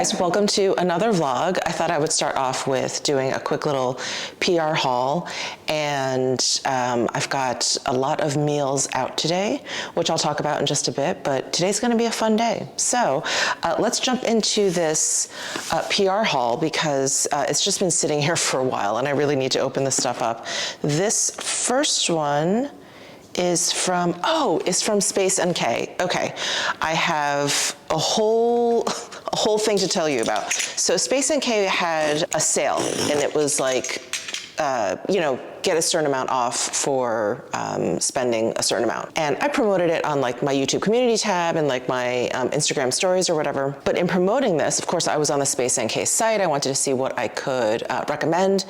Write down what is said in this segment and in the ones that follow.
Guys, welcome to another vlog. I thought I would start off with doing a quick little PR haul, and I've got a lot of meals out today, which I'll talk about in just a bit, but today's gonna be a fun day. So let's jump into this PR haul because it's just been sitting here for a while and I really need to open this stuff up. This first one is from Space NK. Okay, I have a whole thing to tell you about. So Space NK had a sale, and it was like, get a certain amount off for spending a certain amount. And I promoted it on like my YouTube community tab and like my Instagram stories or whatever. But in promoting this, of course, I was on the Space NK site. I wanted to see what I could recommend.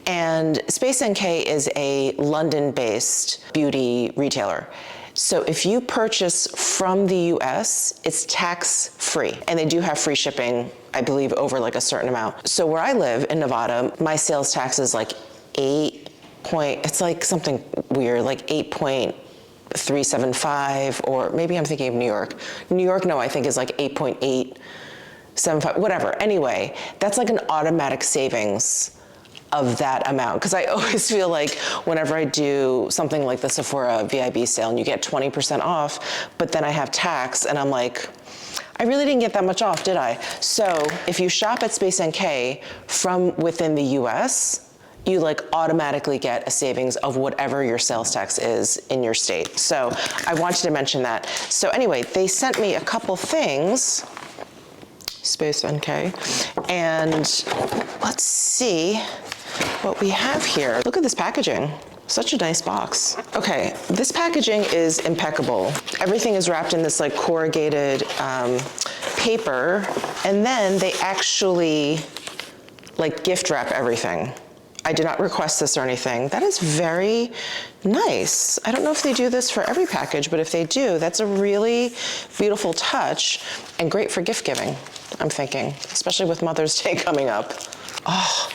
And Space NK is a London-based beauty retailer. So if you purchase from the US, it's tax-free. And they do have free shipping, I believe, over like a certain amount. So where I live in Nevada, my sales tax is like it's like something weird, like 8.375, or maybe I'm thinking of New York. New York, no, I think is like 8.875, whatever. Anyway, that's like an automatic savings of that amount. Because I always feel like whenever I do something like the Sephora VIB sale and you get 20% off, but then I have tax and I'm like, I really didn't get that much off, did I? So if you shop at Space NK from within the US, you like automatically get a savings of whatever your sales tax is in your state. So I wanted to mention that. So anyway, they sent me a couple things, Space NK, and let's see what we have here. Look at this packaging. Such a nice box. Okay, this packaging is impeccable. Everything is wrapped in this like corrugated paper, and then they actually like gift wrap everything. I did not request this or anything. That is very nice. I don't know if they do this for every package, but if they do, that's a really beautiful touch and great for gift giving, I'm thinking, especially with Mother's Day coming up. Oh,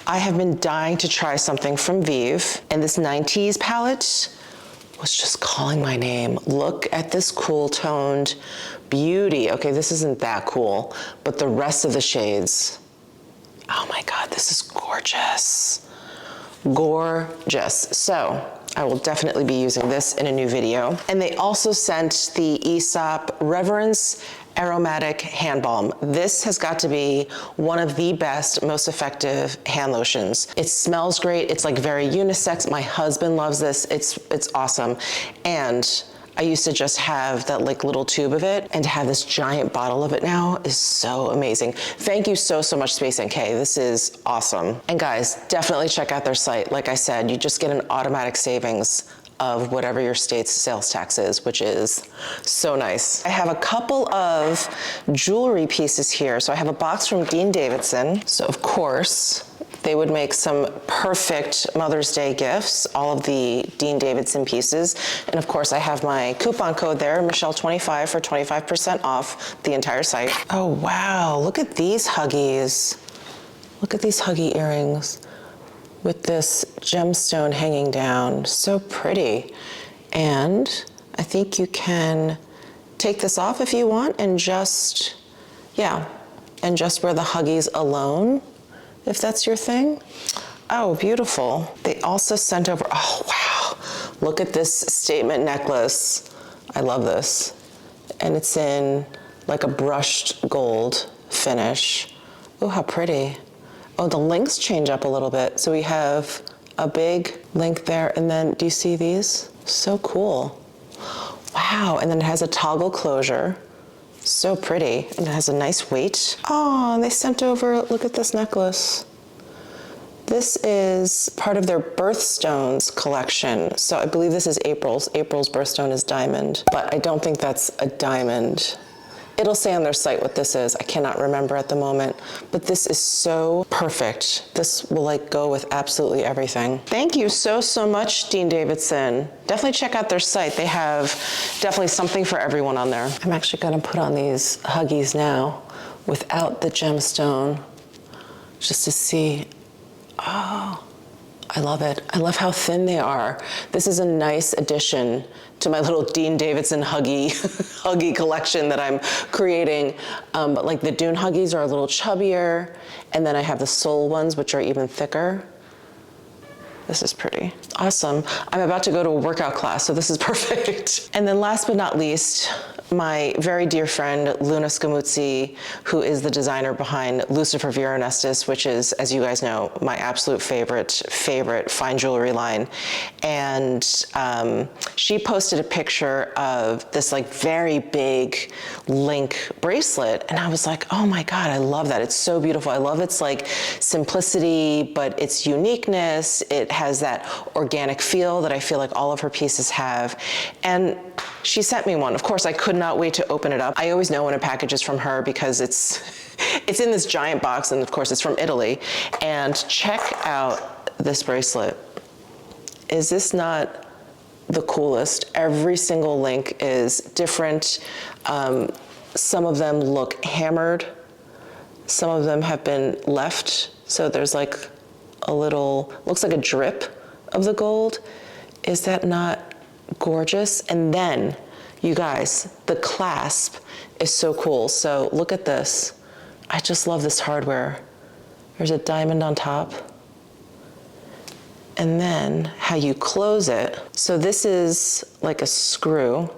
I have been dying to try something from Vive, and this 90s palette was just calling my name. Look at this cool toned beauty. Okay, this isn't that cool, but the rest of the shades, oh my God, this is gorgeous. Gorgeous. So I will definitely be using this in a new video. And they also sent the Aesop Reverence Aromatic Hand Balm. This has got to be one of the best, most effective hand lotions. It smells great. It's like very unisex. My husband loves this. It's awesome. And I used to just have that like little tube of it, and to have this giant bottle of it now is so amazing. Thank you so much, Space NK. This is awesome. And guys, definitely check out their site. Like I said, you just get an automatic savings of whatever your state's sales tax is, which is so nice. I have a couple of jewelry pieces here. So I have a box from Dean Davidson. So of course, they would make some perfect Mother's Day gifts, all of the Dean Davidson pieces. And of course, I have my coupon code there, Michele25 for 25% off the entire site. Oh, wow, look at these Huggies. Look at these Huggy earrings with this gemstone hanging down. So pretty. And I think you can take this off if you want and just, and just wear the Huggies alone, if that's your thing. Oh, beautiful. They also sent over, oh wow, look at this statement necklace. I love this. And it's in like a brushed gold finish. Oh, how pretty. Oh, the links change up a little bit. So we have a big link there, and then do you see these? So cool. Wow, and then it has a toggle closure. So pretty, and it has a nice weight. Oh, and they sent over, look at this necklace. This is part of their birthstones collection. So I believe this is April's. April's birthstone is diamond, but I don't think that's a diamond. It'll say on their site what this is. I cannot remember at the moment, but this is so perfect. This will like go with absolutely everything. Thank you so much, Dean Davidson. Definitely check out their site. They have definitely something for everyone on there. I'm actually gonna put on these Huggies now without the gemstone, just to see. Oh, I love it. I love how thin they are. This is a nice addition to my little Dean Davidson Huggy Huggy collection that I'm creating. But like the Dune Huggies are a little chubbier, and then I have the Soul ones, which are even thicker. This is pretty. Awesome. I'm about to go to a workout class, so this is perfect. And then last but not least, my very dear friend, Luna Scamuzzi, who is the designer behind Lucifer Veronestis, which is, as you guys know, my absolute favorite fine jewelry line. And she posted a picture of this like very big link bracelet. And I was like, oh my God, I love that. It's so beautiful. I love its like simplicity, but its uniqueness. It has that organic feel that I feel like all of her pieces have. And she sent me one. Of course, I could not wait to open it up. I always know when a package is from her because it's in this giant box, and of course it's from Italy. And check out this bracelet. Is this not the coolest? Every single link is different. Some of them look hammered. Some of them have been left. So there's like a little, looks like a drip of the gold. Is that not gorgeous? And then, you guys, the clasp is so cool. So look at this. I just love this hardware. There's a diamond on top. And then how you close it. So this is like a screw.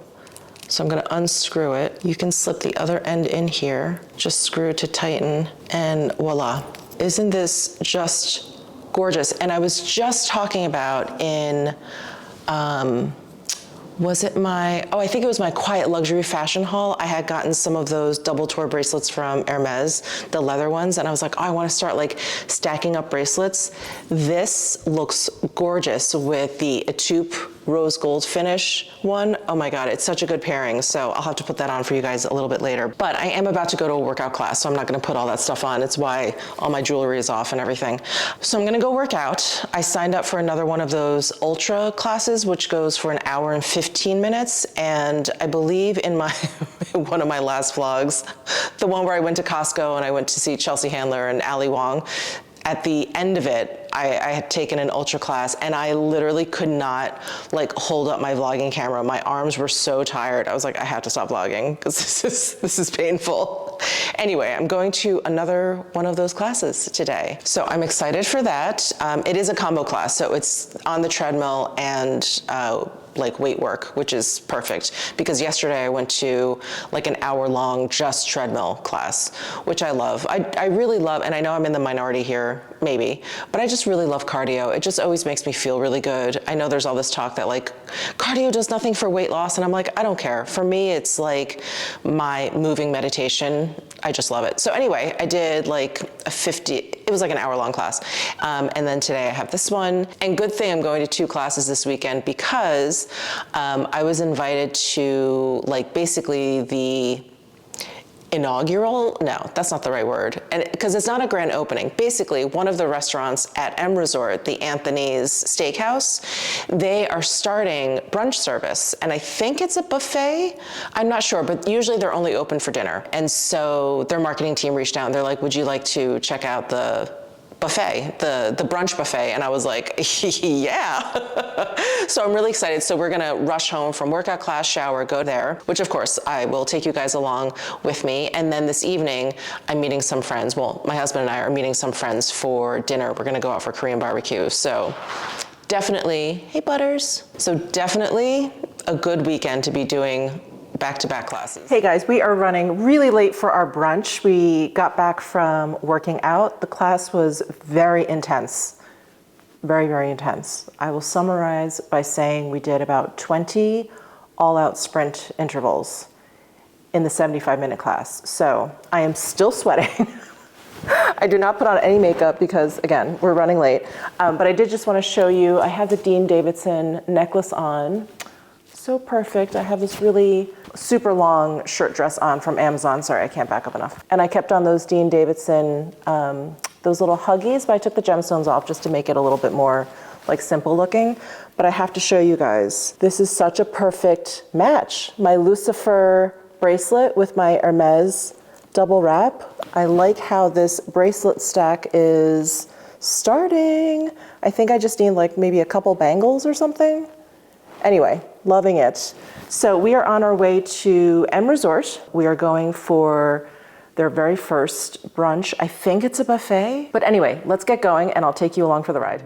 So I'm gonna unscrew it. You can slip the other end in here, just screw it to tighten, and voila. Isn't this just gorgeous? And I was just talking about in, was it I think it was my Quiet Luxury fashion haul. I had gotten some of those double tour bracelets from Hermes, the leather ones, and I was like, oh, I wanna start like stacking up bracelets. This looks gorgeous with the Etoupe rose gold finish one. Oh my God, it's such a good pairing. So I'll have to put that on for you guys a little bit later. But I am about to go to a workout class, so I'm not gonna put all that stuff on. It's why all my jewelry is off and everything. So I'm gonna go work out. I signed up for another one of those ultra classes, which goes for an hour and 15 minutes. And I believe in my one of my last vlogs, the one where I went to Costco and I went to see Chelsea Handler and Ali Wong, at the end of it, I had taken an ultra class and I literally could not like hold up my vlogging camera. My arms were so tired. I was like, I have to stop vlogging because this is painful. Anyway, I'm going to another one of those classes today. So I'm excited for that. It is a combo class, so it's on the treadmill and like weight work, which is perfect because yesterday I went to like an hour-long just treadmill class, which I love. I really love, and I know I'm in the minority here, maybe, but I just really love cardio. It just always makes me feel really good. I know there's all this talk that like cardio does nothing for weight loss, and I'm like, I don't care. For me, it's like my moving meditation. I just love it. So anyway, I did like it was like an hour-long class. And then today I have this one. And good thing I'm going to 2 classes this weekend because I was invited to like basically the inaugural, no, that's not the right word. And because it's not a grand opening. Basically, one of the restaurants at M Resort, the Anthony's Steakhouse, they are starting brunch service. And I think it's a buffet. I'm not sure, but usually they're only open for dinner. And so their marketing team reached out and they're like, would you like to check out the buffet, the brunch buffet? And I was like, yeah. So I'm really excited. So we're gonna rush home from workout class, shower, go there, which of course I will take you guys along with me. And then this evening, I'm meeting some friends. Well, my husband and I are meeting some friends for dinner. We're gonna go out for Korean barbecue. So definitely, hey Butters. So definitely a good weekend to be doing back-to-back classes. Hey guys, we are running really late for our brunch. We got back from working out. The class was very intense, very, very intense. I will summarize by saying we did about 20 all-out sprint intervals in the 75-minute class. So I am still sweating. I do not put on any makeup because, again, we're running late. But I did just want to show you, I have the Dean Davidson necklace on. So perfect. I have this really super long shirt dress on from Amazon. Sorry, I can't back up enough. And I kept on those Dean Davidson, those little huggies, but I took the gemstones off just to make it a little bit more like simple looking. But I have to show you guys, this is such a perfect match. My Lucifer bracelet with my Hermes double wrap. I like how this bracelet stack is starting. I think I just need like maybe a couple bangles or something. Anyway, loving it. So we are on our way to M Resort. We are going for their very first brunch. I think it's a buffet. But anyway, let's get going and I'll take you along for the ride.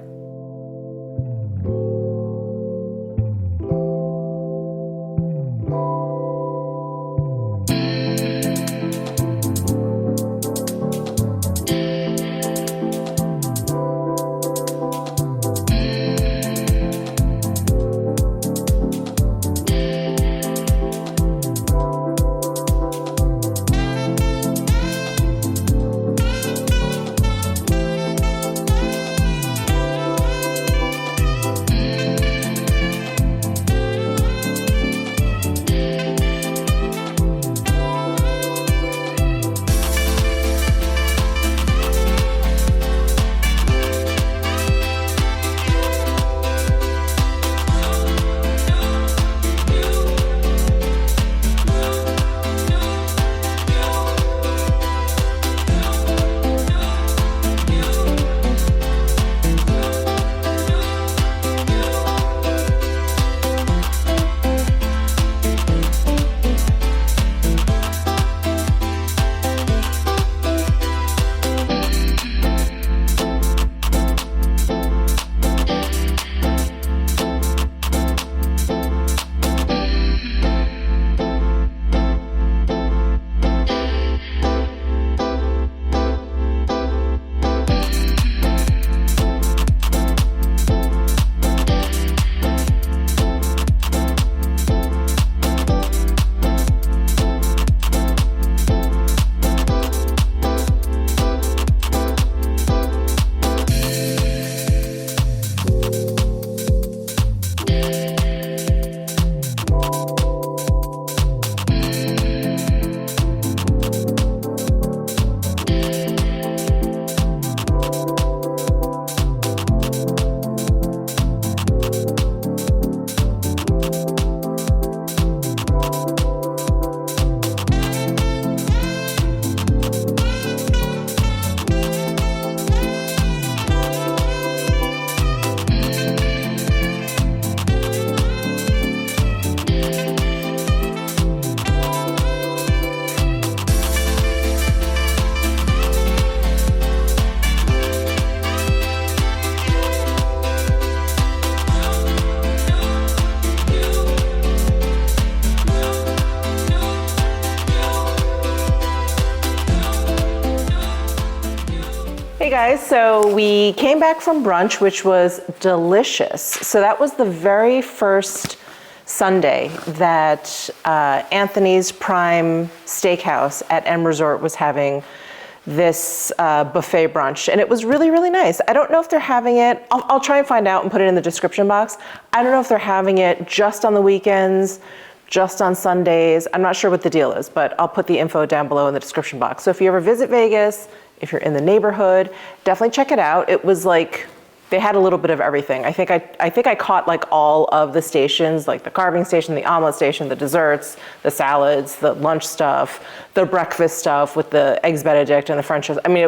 Hey guys, so we came back from brunch, which was delicious. So that was the very first Sunday that Anthony's Prime Steakhouse at M Resort was having this buffet brunch, and it was really, really nice. I don't know if they're having it, I'll try and find out and put it in the description box. I don't know if they're having it just on the weekends, just on Sundays. I'm not sure what the deal is, but I'll put the info down below in the description box. So if you ever visit Vegas, if you're in the neighborhood, definitely check it out. It was like, they had a little bit of everything. I think I caught like all of the stations, like the carving station, the omelet station, the desserts, the salads, the lunch stuff, the breakfast stuff with the eggs Benedict and the French toast. I mean,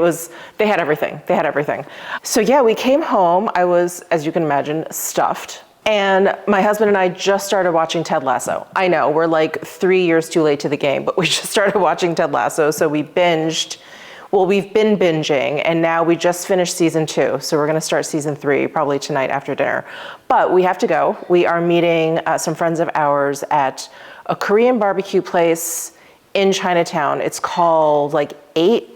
they had everything. They had everything. So yeah, we came home. I was, as you can imagine, stuffed. And my husband and I just started watching Ted Lasso. I know, we're like 3 years too late to the game, but we just started watching Ted Lasso. So we binged. Well, we've been binging, and now we just finished season 2. So we're gonna start season 3 probably tonight after dinner. But we have to go. We are meeting some friends of ours at a Korean barbecue place in Chinatown. It's called like 8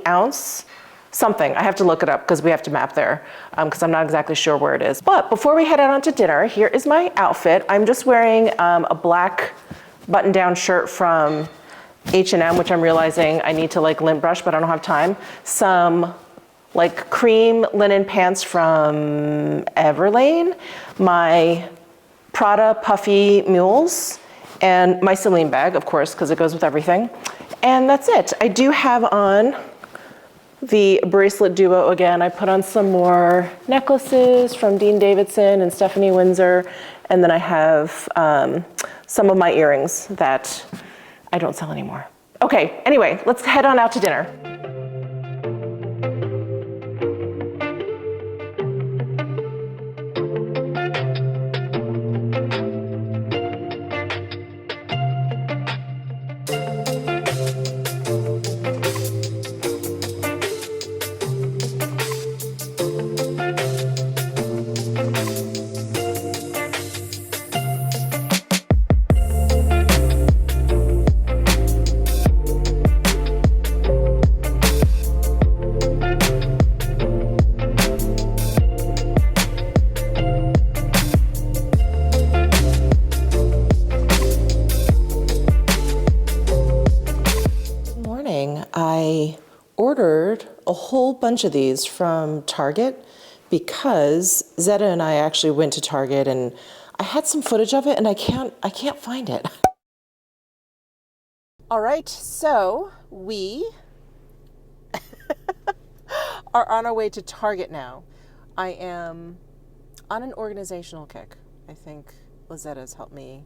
ounce something. I have to look it up because we have to map there because I'm not exactly sure where it is. But before we head out onto dinner, here is my outfit. I'm just wearing a black button-down shirt from H&M, which I'm realizing I need to like lint brush, but I don't have time. Some like cream linen pants from Everlane, my Prada puffy mules, and my Celine bag, of course, because it goes with everything. And that's it. I do have on the bracelet duo again. I put on some more necklaces from Dean Davidson and Stephanie Windsor, and then I have some of my earrings that I don't sell anymore. Okay, anyway, let's head on out to dinner. ordered a whole bunch of these from Target because Zeta and I actually went to Target and I had some footage of it and I can't find it. All right, so we are on our way to Target now. I am on an organizational kick. I think Lizetta's helped me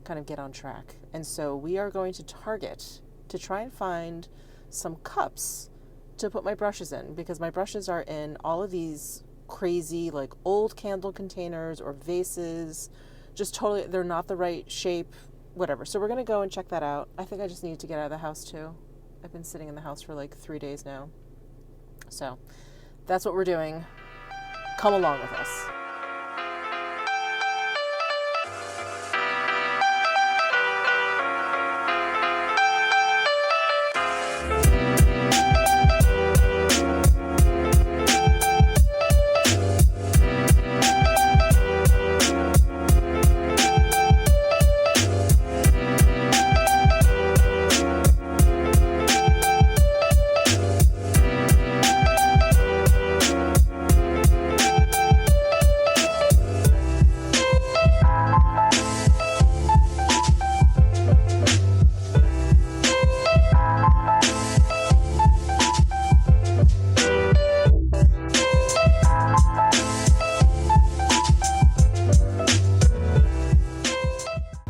kind of get on track. And so we are going to Target to try and find some cups to put my brushes in, because my brushes are in all of these crazy like old candle containers or vases. Just totally, they're not the right shape, whatever. So we're gonna go and check that out. I think I just need to get out of the house too. I've been sitting in the house for like 3 days now. So that's what we're doing. Come along with us.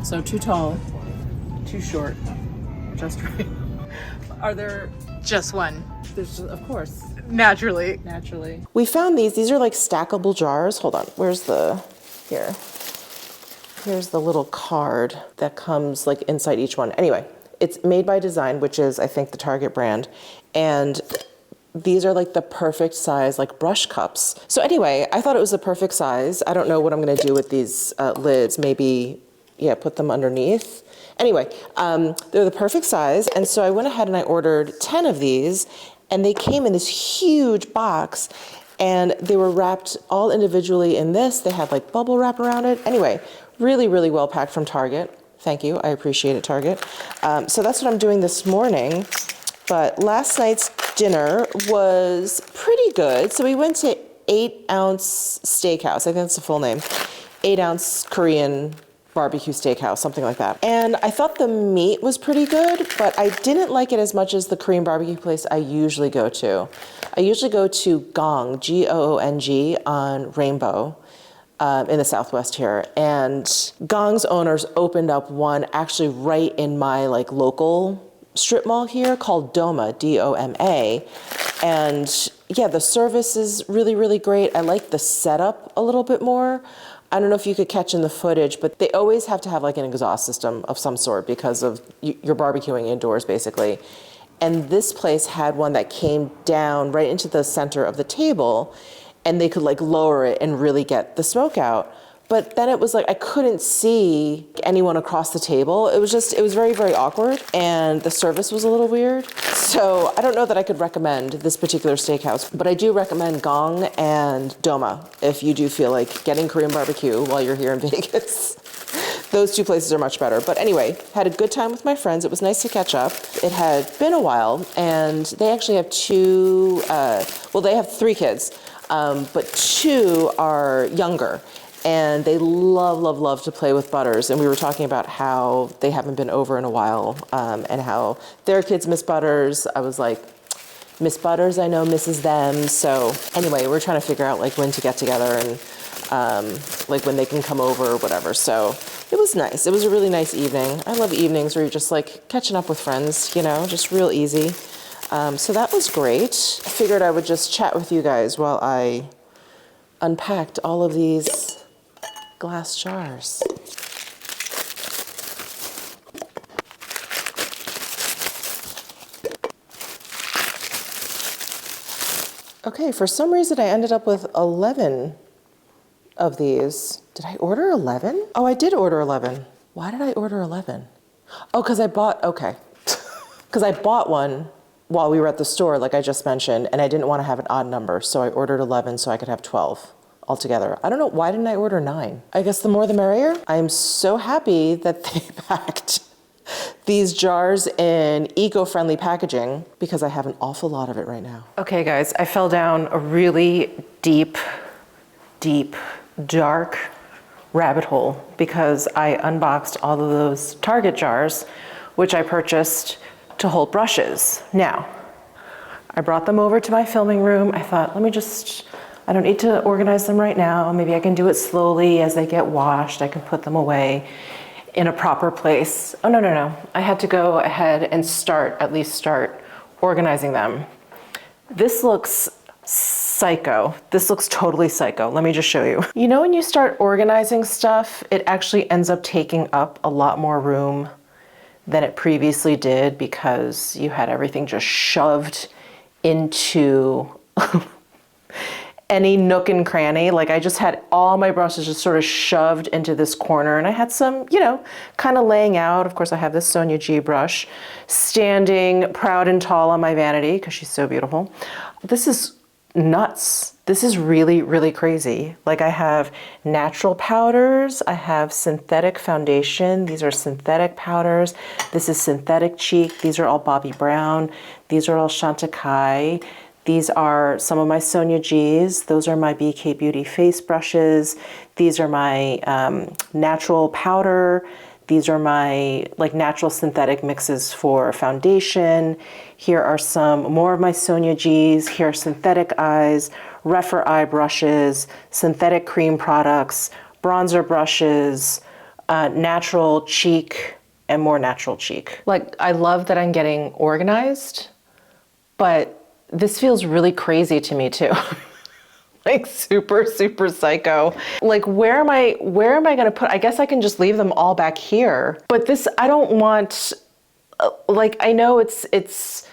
So too tall, too short, just right. Are there Just one. There's, of course. Naturally. We found these. These are like stackable jars. Hold on. Where's the, here. Here's the little card that comes like inside each one. Anyway, it's Made by Design, which is, I think, the Target brand. And these are like the perfect size, like brush cups. So anyway, I thought it was the perfect size. I don't know what I'm gonna do with these lids. Maybe, yeah, put them underneath. Anyway, they're the perfect size. And so I went ahead and I ordered 10 of these, and they came in this huge box, and they were wrapped all individually in this. They had like bubble wrap around it. Anyway, really, really well packed from Target. Thank you, I appreciate it, Target. So that's what I'm doing this morning. But last night's dinner was pretty good. So we went to 8-ounce steakhouse. I think that's the full name. 8-ounce Korean barbecue steakhouse, something like that. And I thought the meat was pretty good, but I didn't like it as much as the Korean barbecue place I usually go to. I usually go to Gong, G-O-O-N-G, on Rainbow in the Southwest here. And Gong's owners opened up one actually right in my like local strip mall here called Doma, D-O-M-A. And yeah, the service is really, really great. I like the setup a little bit more. I don't know if you could catch in the footage, but they always have to have like an exhaust system of some sort because of you're barbecuing indoors basically. And this place had one that came down right into the center of the table, and they could like lower it and really get the smoke out. But then it was like I couldn't see anyone across the table. It was very, very awkward, and the service was a little weird. So I don't know that I could recommend this particular steakhouse, but I do recommend Gong and Doma if you do feel like getting Korean barbecue while you're here in Vegas. Those two places are much better. But anyway, had a good time with my friends. It was nice to catch up. It had been a while, and they actually have they have 3 kids, but 2 are younger. And they love to play with Butters. And we were talking about how they haven't been over in a while, and how their kids miss Butters. I was like, Miss Butters, I know misses them. So anyway, we're trying to figure out like when to get together and like when they can come over or whatever. So it was nice. It was a really nice evening. I love evenings where you're just like catching up with friends, you know, just real easy. So that was great. I figured I would just chat with you guys while I unpacked all of these glass jars. Okay, for some reason I ended up with 11 of these. Did I order 11? Oh, I did order 11. Why did I order 11? Oh, because I bought one while we were at the store, like I just mentioned, and I didn't want to have an odd number, so I ordered 11 so I could have 12. Altogether. I don't know, why didn't I order 9? I guess the more the merrier. I am so happy that they packed these jars in eco-friendly packaging because I have an awful lot of it right now. Okay guys, I fell down a really deep, dark rabbit hole because I unboxed all of those Target jars, which I purchased to hold brushes. Now, I brought them over to my filming room. I thought, I don't need to organize them right now. Maybe I can do it slowly as they get washed. I can put them away in a proper place. Oh, no. I had to go ahead and at least start organizing them. This looks psycho. This looks totally psycho. Let me just show you. You know, when you start organizing stuff, it actually ends up taking up a lot more room than it previously did because you had everything just shoved into any nook and cranny. Like I just had all my brushes just sort of shoved into this corner, and I had some, kind of laying out. Of course, I have this Sonia G brush standing proud and tall on my vanity because she's so beautiful. This is nuts. This is really, really crazy. Like I have natural powders, I have synthetic foundation. These are synthetic powders. This is synthetic cheek. These are all Bobbi Brown. These are all Chantecaille. These are some of my Sonia G's. Those are my BK Beauty face brushes. These are my natural powder. These are my natural synthetic mixes for foundation. Here are some more of my Sonia G's. Here are synthetic eyes, Rephr eye brushes, synthetic cream products, bronzer brushes, natural cheek, and more natural cheek. I love that I'm getting organized, but this feels really crazy to me too. Super, super psycho. Where am I gonna put, I guess I can just leave them all back here. But this, I don't want, I know it's,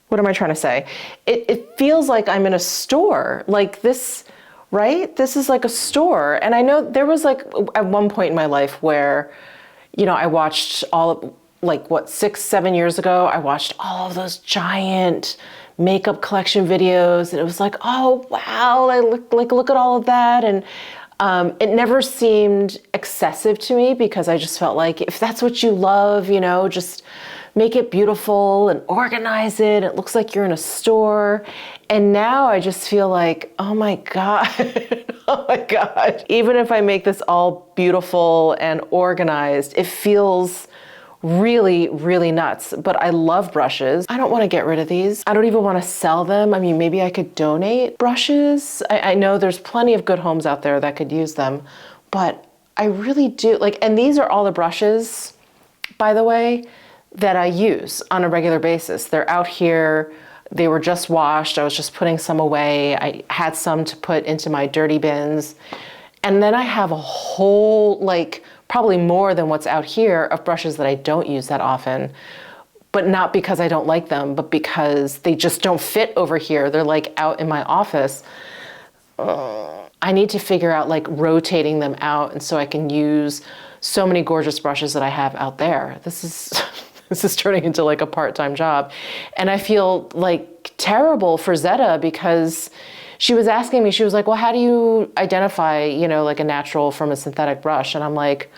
what am I trying to say? It feels like I'm in a store, this, right? This is like a store. And I know there was at one point in my life where, I watched 6, 7 years ago, I watched all of those giant makeup collection videos, and it was like, oh wow, look at all of that. And it never seemed excessive to me because I just felt like if that's what you love, just make it beautiful and organize it. It looks like you're in a store. And now I just feel like, oh my God, oh my God. Even if I make this all beautiful and organized, it feels really, really nuts. But I love brushes. I don't want to get rid of these. I don't even want to sell them. I mean, maybe I could donate brushes. I know there's plenty of good homes out there that could use them, but I really do and these are all the brushes, by the way, that I use on a regular basis. They're out here. They were just washed. I was just putting some away. I had some to put into my dirty bins. And then I have a whole, probably more than what's out here of brushes that I don't use that often, but not because I don't like them, but because they just don't fit over here. They're out in my office. I need to figure out rotating them out, and so I can use so many gorgeous brushes that I have out there. This is turning into a part-time job. And I feel terrible for Zeta because she was asking me, she was like, well, how do you identify, a natural from a synthetic brush? And I'm like,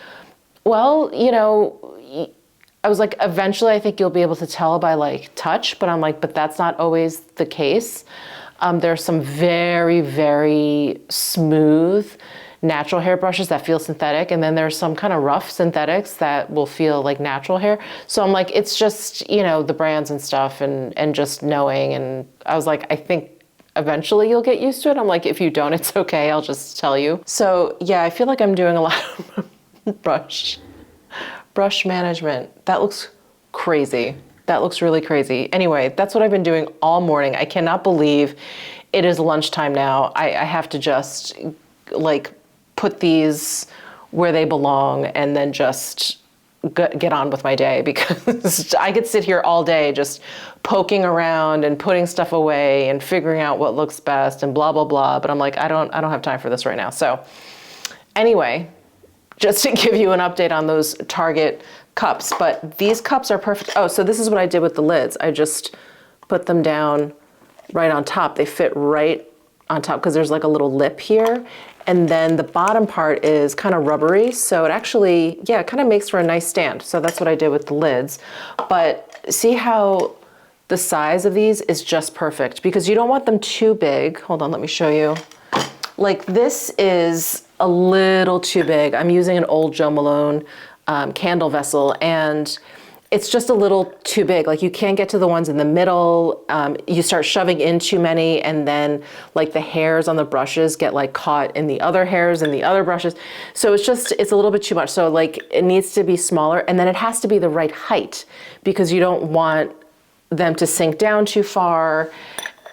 well, I was like, eventually I think you'll be able to tell by touch, but I'm like, but that's not always the case. There's some very, very smooth natural hair brushes that feel synthetic, and then there's some kind of rough synthetics that will feel like natural hair. So I'm like, it's just, the brands and stuff and just knowing. And I was like, I think eventually you'll get used to it. I'm like, if you don't, it's okay. I'll just tell you. So yeah, I feel like I'm doing a lot of brush management. That looks crazy. That looks really crazy. Anyway, that's what I've been doing all morning. I cannot believe it is lunchtime now. I have to just put these where they belong and then just get on with my day, because I could sit here all day just poking around and putting stuff away and figuring out what looks best and blah, blah, blah. But I'm like, I don't have time for this right now. So anyway, just to give you an update on those Target cups, but these cups are perfect. Oh, so this is what I did with the lids. I just put them down right on top. They fit right on top because there's like a little lip here. And then the bottom part is kind of rubbery. So it actually, yeah, it kind of makes for a nice stand. So that's what I did with the lids. But see how the size of these is just perfect because you don't want them too big. Hold on, let me show you. Like this is a little too big. I'm using an old Jo Malone candle vessel and it's just a little too big. Like you can't get to the ones in the middle. You start shoving in too many and then like the hairs on the brushes get like caught in the other hairs and the other brushes. So it's a little bit too much. So like it needs to be smaller and then it has to be the right height because you don't want them to sink down too far.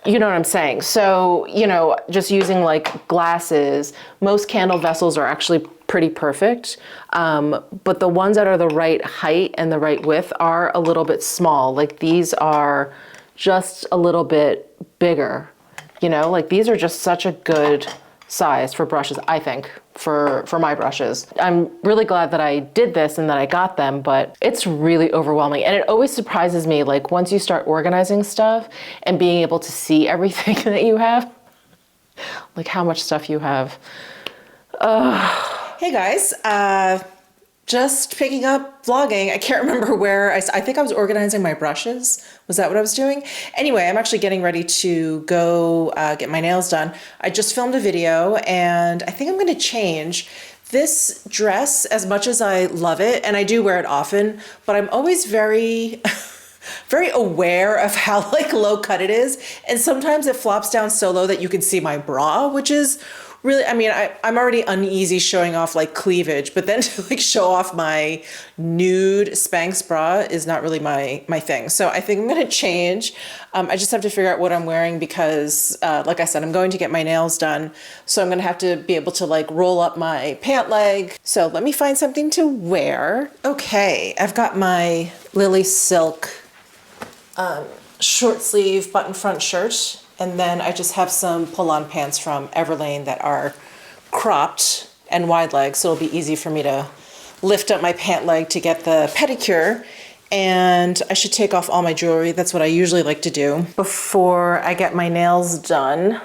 You know what I'm saying? So, you know, just using like glasses, most candle vessels are actually pretty perfect. But the ones that are the right height and the right width are a little bit small. Like these are just a little bit bigger, you know, like these are just such a good size for brushes, I think, for my brushes. I'm really glad that I did this and that I got them, but it's really overwhelming. And it always surprises me, like once you start organizing stuff and being able to see everything that you have, like how much stuff you have. Hey guys, just picking up vlogging. I can't remember where, I think I was organizing my brushes. Was that what I was doing? Anyway, I'm actually getting ready to go get my nails done. I just filmed a video and I think I'm gonna change. This dress, as much as I love it, and I do wear it often, but I'm always very, very aware of how like low cut it is. And sometimes it flops down so low that you can see my bra, which is really, I mean, I'm already uneasy showing off like cleavage, but then to like show off my nude Spanx bra is not really my thing. So I think I'm gonna change. I just have to figure out what I'm wearing because like I said, I'm going to get my nails done. So I'm gonna have to be able to like roll up my pant leg. So let me find something to wear. Okay, I've got my Lily Silk short sleeve button front shirt. And then I just have some pull-on pants from Everlane that are cropped and wide leg, so it'll be easy for me to lift up my pant leg to get the pedicure. And I should take off all my jewelry. That's what I usually like to do before I get my nails done.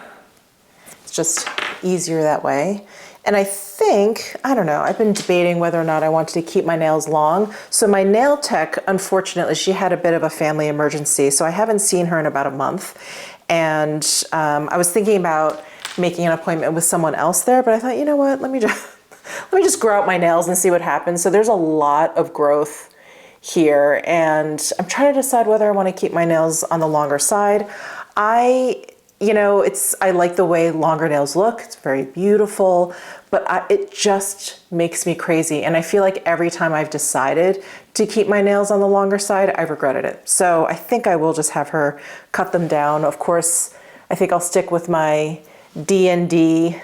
It's just easier that way. And I think, I don't know, I've been debating whether or not I wanted to keep my nails long. So my nail tech, unfortunately, she had a bit of a family emergency, so I haven't seen her in about a month. And I was thinking about making an appointment with someone else there, but I thought, you know what, let me just grow out my nails and see what happens. So there's a lot of growth here, and I'm trying to decide whether I want to keep my nails on the longer side. You know, I like the way longer nails look. It's very beautiful, but it just makes me crazy. And I feel like every time I've decided to keep my nails on the longer side, I've regretted it. So I think I will just have her cut them down. Of course, I think I'll stick with my D&D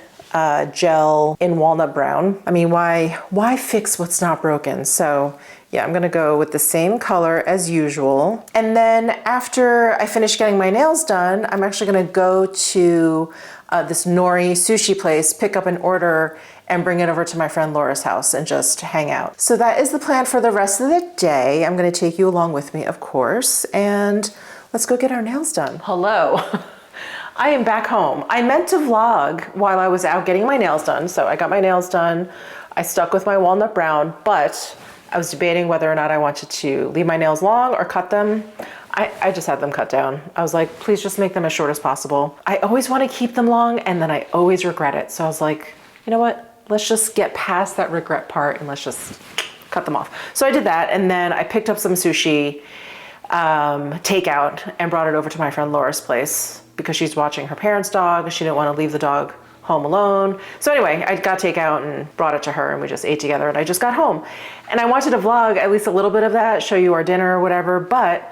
gel in walnut brown. I mean, why fix what's not broken? So yeah, I'm gonna go with the same color as usual. And then after I finish getting my nails done, I'm actually gonna go to this nori sushi place, pick up an order and bring it over to my friend Laura's house and just hang out. So that is the plan for the rest of the day. I'm gonna take you along with me, of course, and let's go get our nails done. Hello. I am back home. I meant to vlog while I was out getting my nails done. So I got my nails done. I stuck with my walnut brown, but I was debating whether or not I wanted to leave my nails long or cut them. I just had them cut down. I was like, please just make them as short as possible. I always want to keep them long and then I always regret it. So I was like, you know what? Let's just get past that regret part and let's just cut them off. So I did that, and then I picked up some sushi takeout and brought it over to my friend Laura's place because she's watching her parents' dog. She didn't want to leave the dog home alone. So anyway, I got takeout and brought it to her and we just ate together, and I just got home. And I wanted to vlog at least a little bit of that, show you our dinner or whatever, but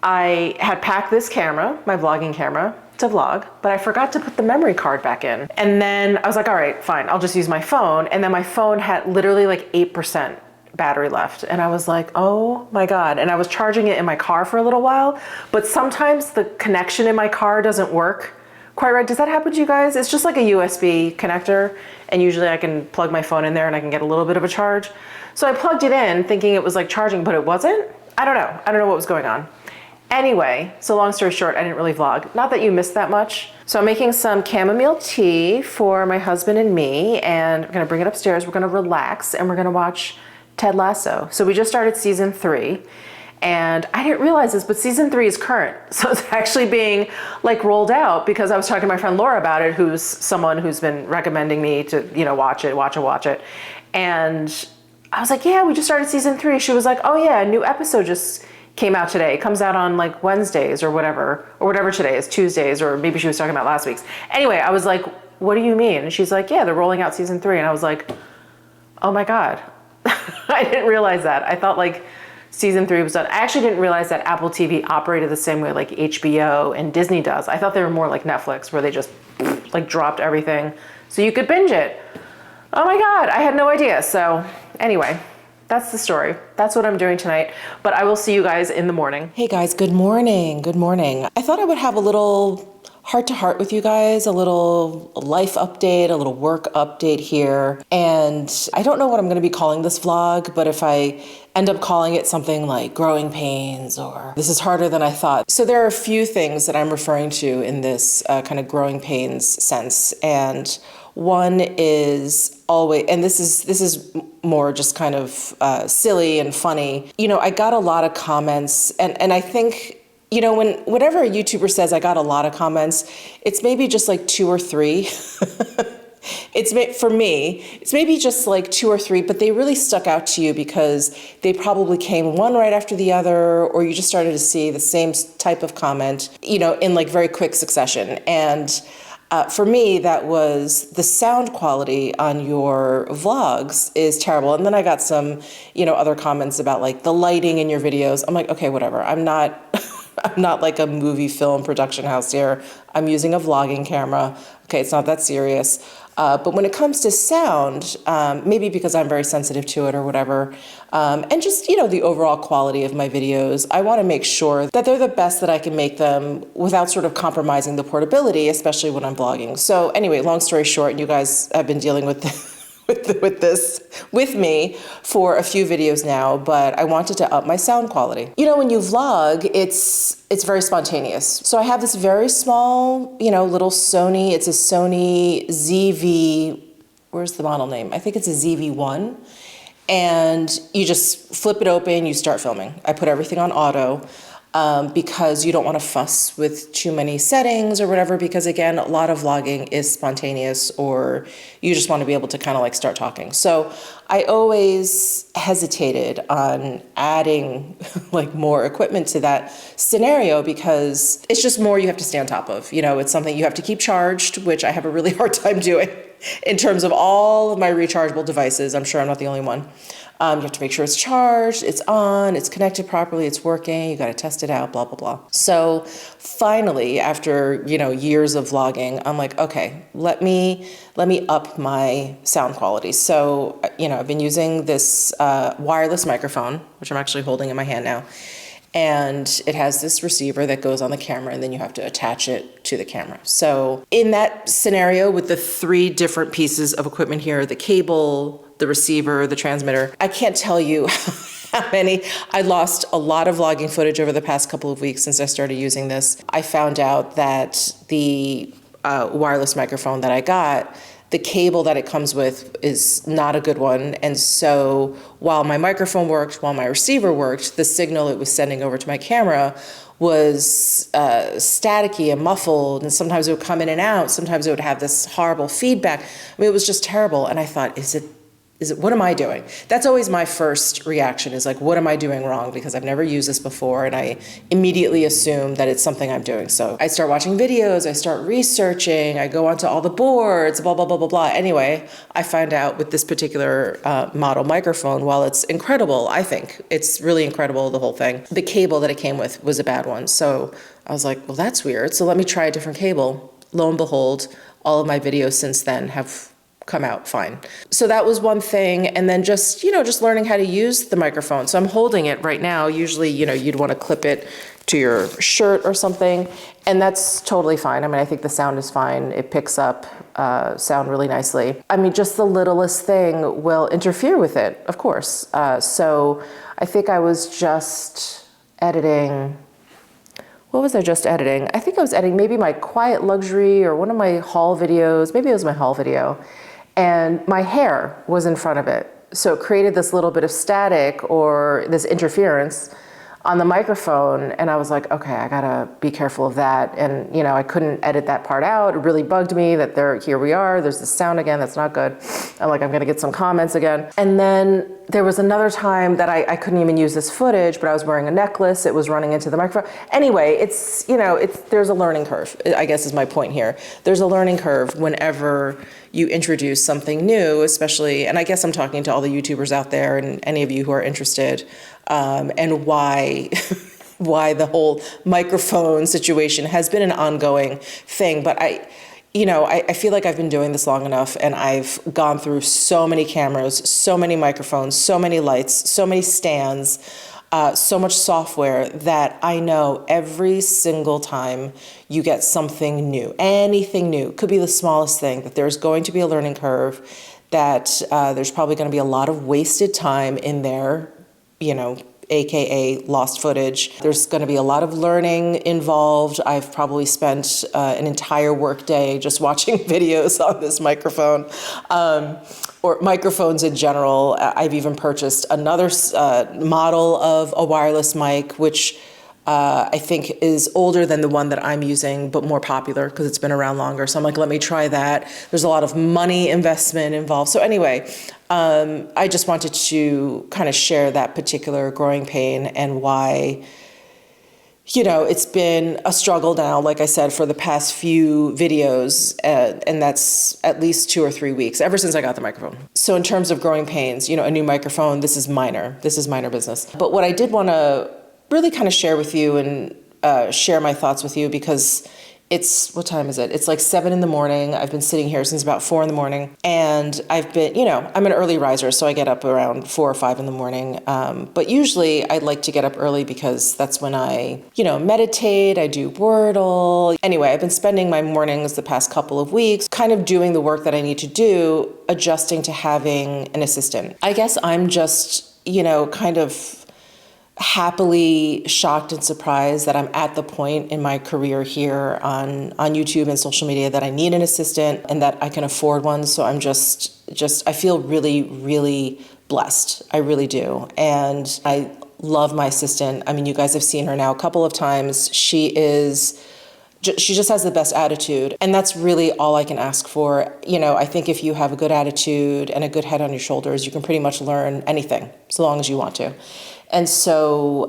I had packed this camera, my vlogging camera, to vlog, but I forgot to put the memory card back in. And then I was like, all right, fine, I'll just use my phone. And then my phone had literally like 8% battery left. And I was like, oh my God. And I was charging it in my car for a little while, but sometimes the connection in my car doesn't work quite right. Does that happen to you guys? It's just like a USB connector, and usually I can plug my phone in there and I can get a little bit of a charge. So I plugged it in thinking it was like charging, but it wasn't. I don't know what was going on. Anyway, so long story short, I didn't really vlog. Not that you missed that much. So I'm making some chamomile tea for my husband and me, and we're gonna bring it upstairs. We're gonna relax and we're gonna watch Ted Lasso. So we just started season 3, and I didn't realize this, but season 3 is current. So it's actually being like rolled out, because I was talking to my friend Laura about it, who's someone who's been recommending me to, you know, watch it. And I was like, yeah, we just started season 3. She was like, oh yeah, a new episode just came out today. It comes out on like Wednesdays or whatever today is, Tuesdays, or maybe she was talking about last week's. Anyway, I was like, what do you mean? And she's like, yeah, they're rolling out season 3. And I was like, oh my God. I didn't realize that. I thought like season 3 was done. I actually didn't realize that Apple TV operated the same way like HBO and Disney does. I thought they were more like Netflix, where they just like dropped everything so you could binge it. Oh my God, I had no idea. So anyway, that's the story. That's what I'm doing tonight, but I will see you guys in the morning. Hey guys, good morning. Good morning. I thought I would have a little heart to heart with you guys, a little life update, a little work update here. And I don't know what I'm going to be calling this vlog, but if I end up calling it something like growing pains or this is harder than I thought. So there are a few things that I'm referring to in this kind of growing pains sense. And one is always, and this is more just kind of silly and funny. You know, I got a lot of comments, and I think, you know, whenever a YouTuber says I got a lot of comments, it's maybe just like 2 or 3. For me, it's maybe just like 2 or 3, but they really stuck out to you because they probably came one right after the other, or you just started to see the same type of comment, you know, in like very quick succession. And for me, that was the sound quality on your vlogs is terrible. And then I got some, you know, other comments about like the lighting in your videos. I'm like, okay, whatever. I'm not like a movie film production house here. I'm using a vlogging camera. Okay, it's not that serious. But when it comes to sound, maybe because I'm very sensitive to it or whatever, and just, you know, the overall quality of my videos, I want to make sure that they're the best that I can make them without sort of compromising the portability, especially when I'm vlogging. So anyway, long story short, you guys have been dealing with this with me for a few videos now, but I wanted to up my sound quality. You know, when you vlog, it's very spontaneous. So I have this very small, you know, little Sony, it's a Sony ZV, where's the model name? I think it's a ZV-1. And you just flip it open, you start filming. I put everything on auto. Because you don't want to fuss with too many settings or whatever, because again, a lot of vlogging is spontaneous, or you just want to be able to kind of like start talking. So I always hesitated on adding like more equipment to that scenario because it's just more you have to stay on top of. You know, it's something you have to keep charged, which I have a really hard time doing in terms of all of my rechargeable devices. I'm sure I'm not the only one. You have to make sure it's charged, it's on, it's connected properly, it's working, you got to test it out, blah, blah, blah. So finally, after, you know, years of vlogging, I'm like, okay, let me up my sound quality. So, you know, I've been using this wireless microphone, which I'm actually holding in my hand now. And it has this receiver that goes on the camera, and then you have to attach it to the camera. So in that scenario with the 3 different pieces of equipment here, the cable, the receiver, the transmitter, I can't tell you how many. I lost a lot of vlogging footage over the past couple of weeks since I started using this. I found out that the wireless microphone that I got, the cable that it comes with is not a good one. And so while my microphone worked, while my receiver worked, the signal it was sending over to my camera was staticky and muffled. And sometimes it would come in and out. Sometimes it would have this horrible feedback. I mean, it was just terrible. And I thought, what am I doing? That's always my first reaction, is like, what am I doing wrong? Because I've never used this before, and I immediately assume that it's something I'm doing. So I start watching videos, I start researching, I go onto all the boards, blah, blah, blah, blah, blah. Anyway, I find out with this particular model microphone, while it's incredible, I think, it's really incredible, the whole thing, the cable that it came with was a bad one. So I was like, well, that's weird. So let me try a different cable. Lo and behold, all of my videos since then have come out fine. So that was one thing. And then just, you know, just learning how to use the microphone. So I'm holding it right now. Usually, you know, you'd want to clip it to your shirt or something, and that's totally fine. I mean, I think the sound is fine. It picks up sound really nicely. I mean, just the littlest thing will interfere with it, of course. So I think I was just editing what was I just editing? I think I was editing maybe my quiet luxury or one of my haul videos. Maybe it was my haul video. And my hair was in front of it. So it created this little bit of static or this interference on the microphone. And I was like, okay, I gotta be careful of that. And you know, I couldn't edit that part out. It really bugged me that here we are, there's this sound again, that's not good. I'm like, I'm gonna get some comments again. And then there was another time that I couldn't even use this footage, but I was wearing a necklace, it was running into the microphone. Anyway, there's a learning curve, I guess is my point here. There's a learning curve whenever you introduce something new, especially, and I guess I'm talking to all the YouTubers out there and any of you who are interested, and why the whole microphone situation has been an ongoing thing. But I feel like I've been doing this long enough, and I've gone through so many cameras, so many microphones, so many lights, so many stands, so much software that I know every single time you get something new, anything new, could be the smallest thing, that there's going to be a learning curve, that there's probably going to be a lot of wasted time in there, AKA lost footage. There's going to be a lot of learning involved. I've probably spent an entire work day just watching videos on this microphone, or microphones in general. I've even purchased another model of a wireless mic, which I think is older than the one that I'm using, but more popular because it's been around longer. So I'm like, let me try that. There's a lot of money investment involved. So anyway, I just wanted to kind of share that particular growing pain and why, it's been a struggle now, like I said, for the past few videos, and that's at least 2 or 3 weeks, ever since I got the microphone. So in terms of growing pains, a new microphone, this is minor business. But what I did want to really kind of share with you and share my thoughts with you, because what time is it? It's like 7 in the morning. I've been sitting here since about 4 in the morning, and I've been, I'm an early riser, so I get up around 4 or 5 in the morning. But usually I like to get up early because that's when I, meditate, I do Wordle. Anyway, I've been spending my mornings the past couple of weeks kind of doing the work that I need to do, adjusting to having an assistant. I guess I'm just, kind of happily shocked and surprised that I'm at the point in my career here on YouTube and social media that I need an assistant and that I can afford one. So I'm I feel really, really blessed. I really do. And I love my assistant. I mean, you guys have seen her now a couple of times. She just has the best attitude. And that's really all I can ask for. I think if you have a good attitude and a good head on your shoulders, you can pretty much learn anything so long as you want to. And so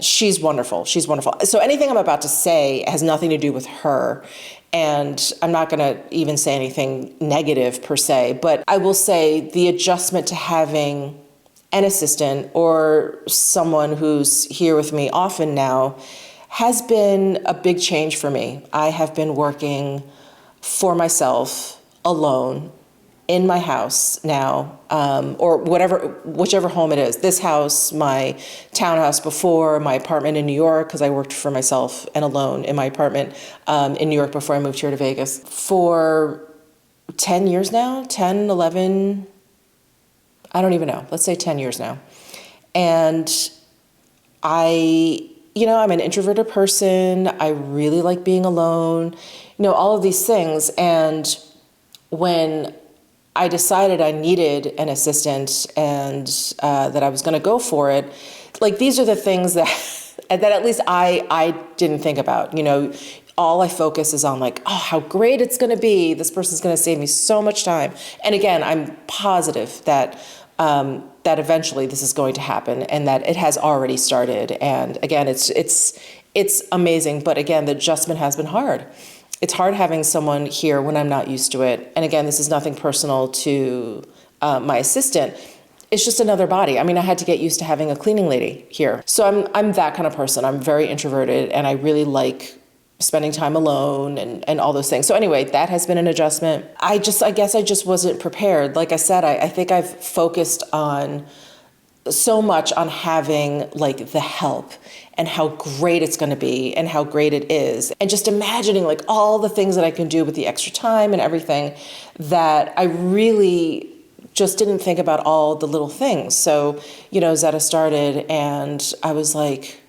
she's wonderful. She's wonderful. So anything I'm about to say has nothing to do with her. And I'm not going to even say anything negative per se. But I will say the adjustment to having an assistant or someone who's here with me often now has been a big change for me. I have been working for myself alone in my house now, or whichever home it is. This house, my townhouse before, my apartment in New York, because I worked for myself and alone in my apartment in New York before I moved here to Vegas. For 10 years now, 10, 11, I don't even know. Let's say 10 years now. And I'm an introverted person. I really like being alone, all of these things. And when I decided I needed an assistant and that I was going to go for it, like these are the things that at least I didn't think about. All I focus is on like, oh, how great it's going to be. This person's going to save me so much time. And again, I'm positive that that eventually this is going to happen and that it has already started. And again, it's amazing. But again, the adjustment has been hard. It's hard having someone here when I'm not used to it. And again, this is nothing personal to my assistant. It's just another body. I mean, I had to get used to having a cleaning lady here. So I'm that kind of person. I'm very introverted and I really like spending time alone and all those things. So anyway, that has been an adjustment. I guess I just wasn't prepared. Like I said, I think I've focused on so much on having like the help and how great it's going to be and how great it is. And just imagining like all the things that I can do with the extra time and everything, that I really just didn't think about all the little things. So, Zeta started and I was like,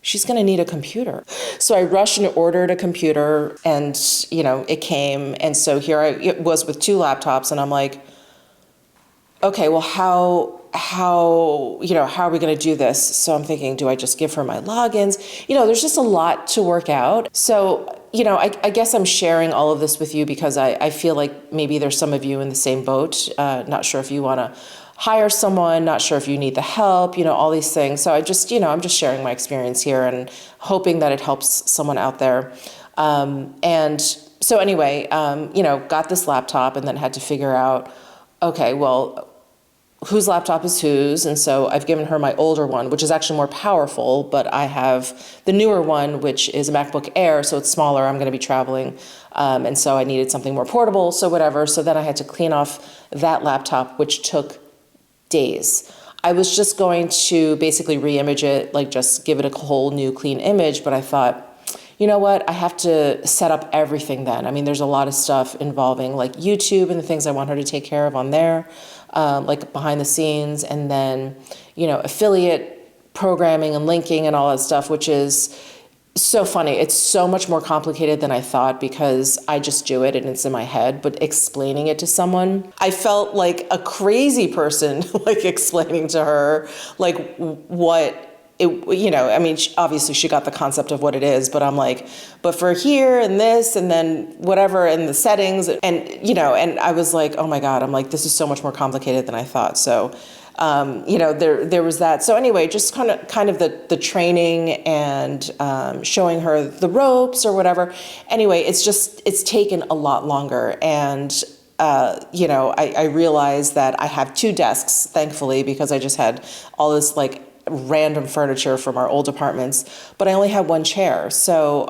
she's going to need a computer. So I rushed and ordered a computer, and, it came. And so here it was with 2 laptops, and I'm like, okay, well, how are we going to do this? So I'm thinking, do I just give her my logins? There's just a lot to work out. So, I guess I'm sharing all of this with you because I feel like maybe there's some of you in the same boat. Not sure if you want to hire someone, not sure if you need the help, all these things. So I'm just sharing my experience here and hoping that it helps someone out there. And so anyway, got this laptop and then had to figure out, okay, well, whose laptop is whose. And so I've given her my older one, which is actually more powerful, but I have the newer one, which is a MacBook Air, so it's smaller. I'm going to be traveling. And so I needed something more portable, so whatever. So then I had to clean off that laptop, which took days. I was just going to basically re-image it, like just give it a whole new clean image, but I thought, you know what, I have to set up everything then. I mean, there's a lot of stuff involving like YouTube and the things I want her to take care of on there, like behind the scenes, and then, affiliate programming and linking and all that stuff, which is so funny. It's so much more complicated than I thought because I just do it and it's in my head, but explaining it to someone, I felt like a crazy person, like explaining to her, like what obviously she got the concept of what it is, but I'm like, but for here and this and then whatever and the settings and, and I was like, oh my God, I'm like, this is so much more complicated than I thought. So, there was that. So anyway, just kind of the training and showing her the ropes or whatever. Anyway, it's taken a lot longer. And, I realized that I have 2 desks, thankfully, because I just had all this like random furniture from our old apartments, but I only had 1 chair. So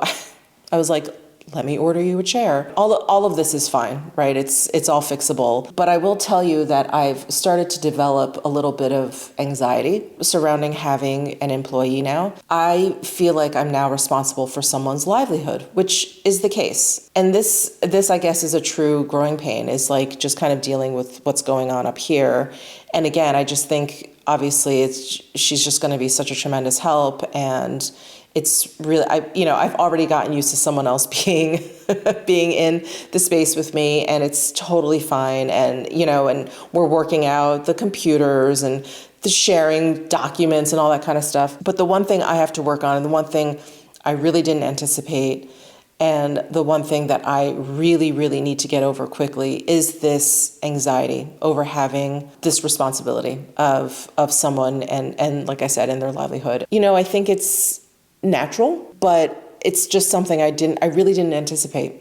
I was like, let me order you a chair. All of this is fine, right? It's all fixable. But I will tell you that I've started to develop a little bit of anxiety surrounding having an employee now. I feel like I'm now responsible for someone's livelihood, which is the case. And this I guess is a true growing pain, is like just kind of dealing with what's going on up here. And again, I just think obviously she's just going to be such a tremendous help, and it's really, I've already gotten used to someone else being in the space with me, and it's totally fine. And, and we're working out the computers and the sharing documents and all that kind of stuff. But the one thing I have to work on, and the one thing I really didn't anticipate, and the one thing that I really, really need to get over quickly is this anxiety over having this responsibility of someone and like I said, in their livelihood. I think it's natural, but it's just something I really didn't anticipate.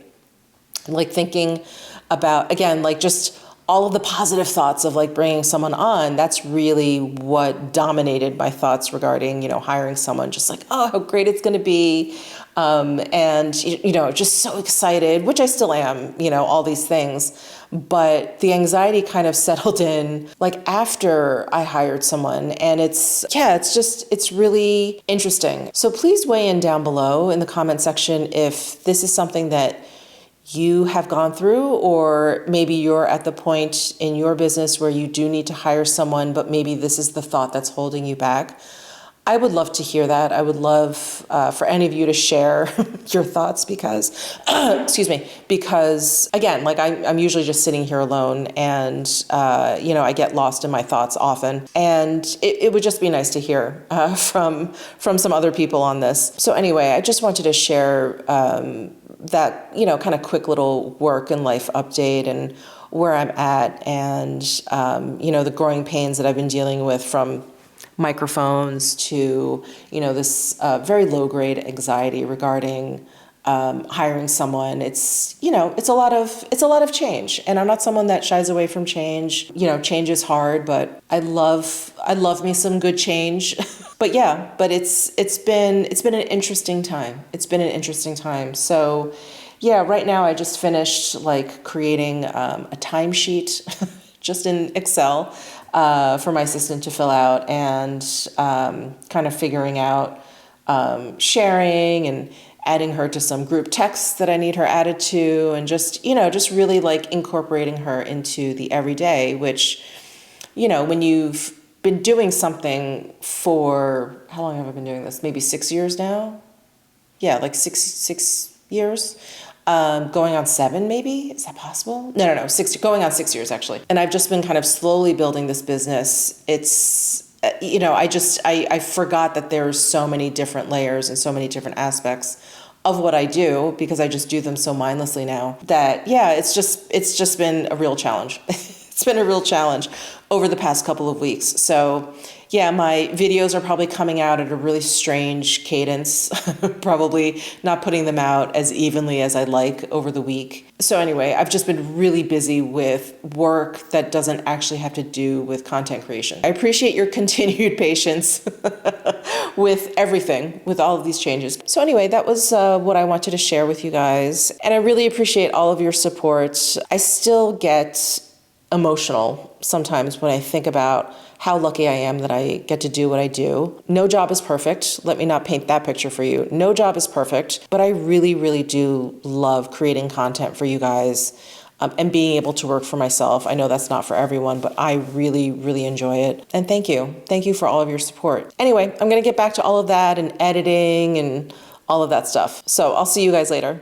Like thinking about, again, like just all of the positive thoughts of like bringing someone on, that's really what dominated my thoughts regarding, hiring someone, just like, oh, how great it's going to be. And, just so excited, which I still am, all these things. But the anxiety kind of settled in like after I hired someone. And it's really interesting. So please weigh in down below in the comment section if this is something that you have gone through, or maybe you're at the point in your business where you do need to hire someone, but maybe this is the thought that's holding you back. I would love to hear that. I would love for any of you to share your thoughts because, because again, like I'm usually just sitting here alone and, I get lost in my thoughts often. And it would just be nice to hear from some other people on this. So anyway, I just wanted to share that, kind of quick little work and life update and where I'm at and, the growing pains that I've been dealing with from microphones to, this very low grade anxiety regarding hiring someone. It's a lot of change, and I'm not someone that shies away from change. Change is hard, but I love me some good change. But it's been an interesting time. It's been an interesting time. So yeah, right now I just finished like creating a timesheet just in Excel for my assistant to fill out, and kind of figuring out sharing and adding her to some group texts that I need her added to, and just really like incorporating her into the everyday, which, when you've been doing something for, how long have I been doing this? Maybe 6 years now? Yeah, like six years. Going on 7 maybe? Is that possible? No, 6, going on 6 years actually. And I've just been kind of slowly building this business. It's, I forgot that there's so many different layers and so many different aspects of what I do, because I just do them so mindlessly now, that yeah, it's just been a real challenge. It's been a real challenge over the past couple of weeks. So yeah, my videos are probably coming out at a really strange cadence, probably not putting them out as evenly as I'd like over the week. So anyway, I've just been really busy with work that doesn't actually have to do with content creation. I appreciate your continued patience with everything, with all of these changes. So anyway, that was what I wanted to share with you guys. And I really appreciate all of your support. I still get emotional sometimes when I think about how lucky I am that I get to do what I do. No job is perfect. Let me not paint that picture for you. No job is perfect, but I really, really do love creating content for you guys and being able to work for myself. I know that's not for everyone, but I really, really enjoy it. And thank you. Thank you for all of your support. Anyway, I'm gonna get back to all of that and editing and all of that stuff. So I'll see you guys later.